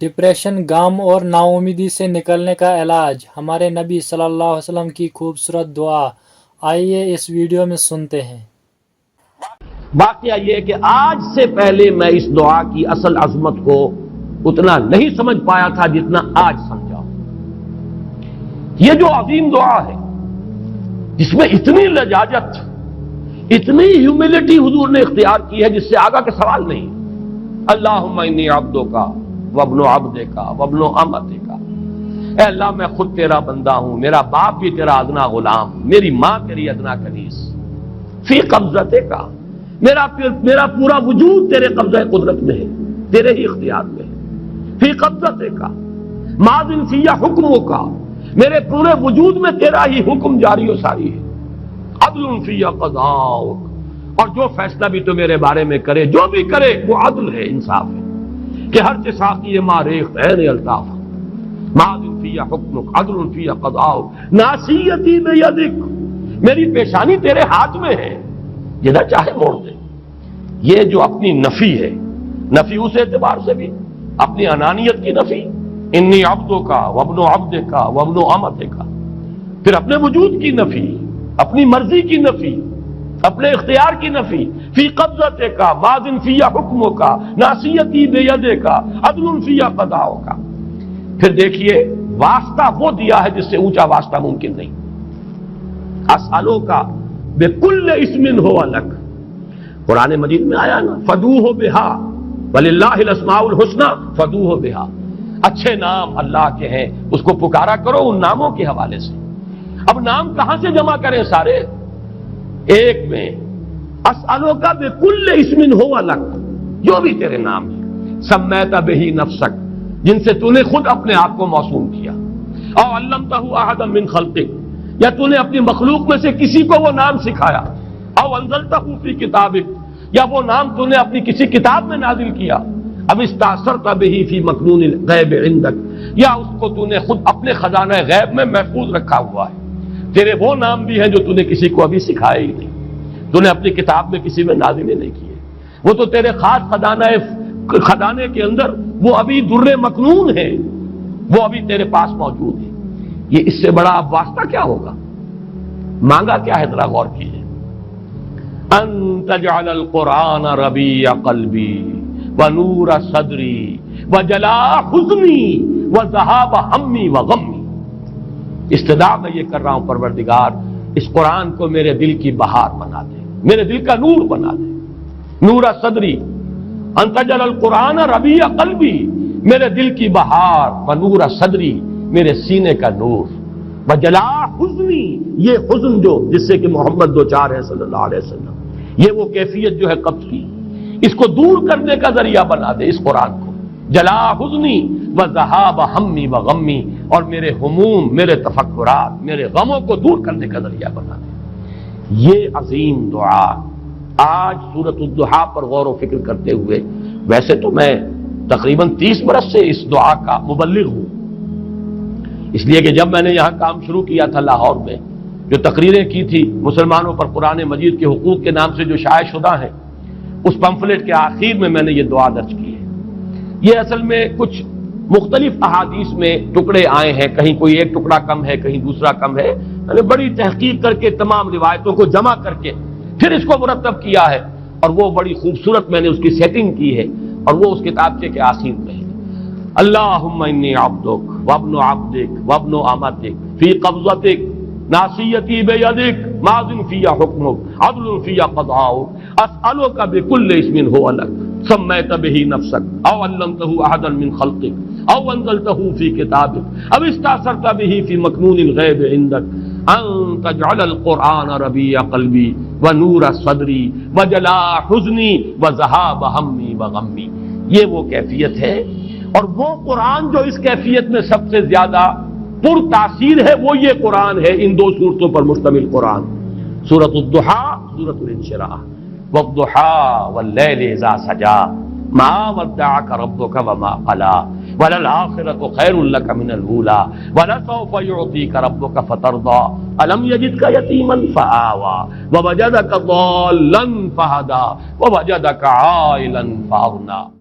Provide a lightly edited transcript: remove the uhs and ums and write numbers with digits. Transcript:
Depression, غم اور ناامیدی سے نکلنے کا علاج، ہمارے نبی صلی اللہ علیہ وسلم کی خوبصورت دعا، آئیے اس ویڈیو میں سنتے ہیں۔ واقعہ یہ کہ آج سے پہلے میں اس دعا کی اصل عظمت کو اتنا نہیں سمجھ پایا تھا جتنا آج سمجھا۔ یہ جو عظیم دعا ہے جس میں اتنی لجاجت، اتنی ہیوملٹی حضور نے اختیار کی ہے جس سے آگا کے سوال نہیں۔ اللہم انی عبدک وابن عبدک وابن امتک، اے اللہ میں خود تیرا بندہ ہوں، میرا باپ بھی تیرا ادنا غلام، میری ماں تیری ادنا کنیز، فی قبضتک، میرا پورا وجود تیرے قبضہ قدرت میں ہے، تیرے ہی اختیار میں ہے، فی قبضتک ماض فی حکمک، میرے پورے وجود میں تیرا ہی حکم جاری و ساری ہے، عدل فی قضاؤک، اور جو فیصلہ بھی تو میرے بارے میں کرے، جو بھی کرے وہ عدل ہے، انصاف ہے، کہ ہر چساقی ما ریخت عین الطاف، ماض فی حکمک عدل فی قضاؤک، ناصیتی بیدک، میری پیشانی تیرے ہاتھ میں ہے، جدھر چاہے موڑ دے۔ یہ جو اپنی نفی ہے، نفی اس اعتبار سے بھی اپنی انانیت کی نفی، انی عبدک وابن عبدک وابن امتک، پھر اپنے وجود کی نفی، اپنی مرضی کی نفی، اپنے اختیار کی نفی، فی قبضتک ماض فی حکمک ناصیتی بیدک عدل فی قضاؤک۔ پھر دیکھیے واسطہ وہ دیا ہے جس سے اونچا واسطہ ممکن نہیں۔ اسألوک بکل اسم ہو لک، قرآن مجید میں آیا نا، فدوہ بہا وللہ الاسماء الحسنی فدوہ بہا، اچھے نام اللہ کے ہیں، اس کو پکارا کرو ان ناموں کے حوالے سے۔ اب نام کہاں سے جمع کریں سارے؟ ایک میں اسألوک بکل اسم ہو لک، جو بھی تیرے نام ہیں، سمیت بہ نفسک، جن سے تو نے خود اپنے آپ کو موسوم کیا، او علمتہ احدا من خلقک، یا تو نے اپنی مخلوق میں سے کسی کو وہ نام سکھایا، او انزلتہ فی کتابک، یا وہ نام تو نے اپنی کسی کتاب میں نازل کیا، اب استاثرت بہ فی مکنون الغیب عندک، یا اس کو تو نے خود اپنے خزانہ غیب میں محفوظ رکھا ہوا ہے۔ تیرے وہ نام بھی ہیں جو تو نے کسی کو ابھی سکھائے ہی نہیں، تو نے اپنی کتاب میں کسی میں نازل ہی نہیں کیے، وہ تو تیرے خاص خزانے کے اندر وہ ابھی در مکنون ہے، وہ ابھی تیرے پاس موجود ہے۔ یہ اس سے بڑا اب واسطہ کیا ہوگا؟ مانگا کیا ہے ذرا غور کیجیے، ان تجعل القرآن ربیع قلبی ونور صدری وجلاء حزنی وذہاب ہمی وغمی۔ استدعا میں یہ کر رہا ہوں پروردگار، اس قرآن کو میرے دل کی بہار بنا دے، میرے دل کا نور بنا دے، نور صدری، ان تجعل القرآن ربیع قلبی، میرے دل کی بہار، ونور صدری، میرے سینے کا نور، وجلاء حزنی، یہ حزن جو جس سے کہ محمد دو چار ہے صلی اللہ علیہ وسلم، یہ وہ کیفیت جو ہے قبض کی، اس کو دور کرنے کا ذریعہ بنا دے اس قرآن کو، جلاء حزنی وذہاب ہمی وغمی، اور میرے ہموم، میرے تفکرات، میرے غموں کو دور کرنے کا ذریعہ بنا دے۔ یہ عظیم دعا آج سورۃ الضحیٰ پر غور و فکر کرتے ہوئے، ویسے تو میں تقریباً 30 برس سے اس دعا کا مبلغ ہوں، اس لیے کہ جب میں نے یہاں کام شروع کیا تھا لاہور میں، جو تقریریں کی تھی مسلمانوں پر قرآن مجید کے حقوق کے نام سے جو شائع شدہ ہیں، اس پمفلٹ کے آخر میں نے یہ دعا درج کی ہے۔ یہ اصل میں کچھ مختلف احادیث میں ٹکڑے آئے ہیں، کہیں کوئی ایک ٹکڑا کم ہے، کہیں دوسرا کم ہے، میں نے بڑی تحقیق کر کے تمام روایتوں کو جمع کر کے پھر اس کو مرتب کیا ہے، اور وہ بڑی خوبصورت میں نے اس کی سیٹنگ کی ہے، اور وہ اس کتابچے کے آخر میں ہے۔ اللہم انی عبدک وابن عبدک وابن امتک فی قبضتک ناصیتی بیدک ماض فی حکمک عدل فی قضاؤک، اسألک بکل اسم ہو لک سمیت بہ نفسک او علمتہ احدا من خلقک او انزلتہ فی کتابک او استاثرت بہ فی مکنون الغیب عندک ان تجعل القرآن ربیع قلبی ونور صدری وجلاء حزنی وذہاب ہمی وغمی۔ یہ وہ کیفیت ہے، اور وہ قرآن جو اس کیفیت میں سب سے زیادہ پر تاثیر ہے وہ یہ قرآن ہے، ان دو صورتوں پر مشتمل قرآن، سورۃ الضحیٰ، سورۃ الانشراح، والضحیٰ واللیل اذا سجا ما ودعک ربک وما قلی وللآخرۃ خیر لک من الاولی ولسوف یعطیک ربک فترضی الم یجدک یتیما فآوی ووجدک ضالا فہدی ووجدک عائلا فاغنی۔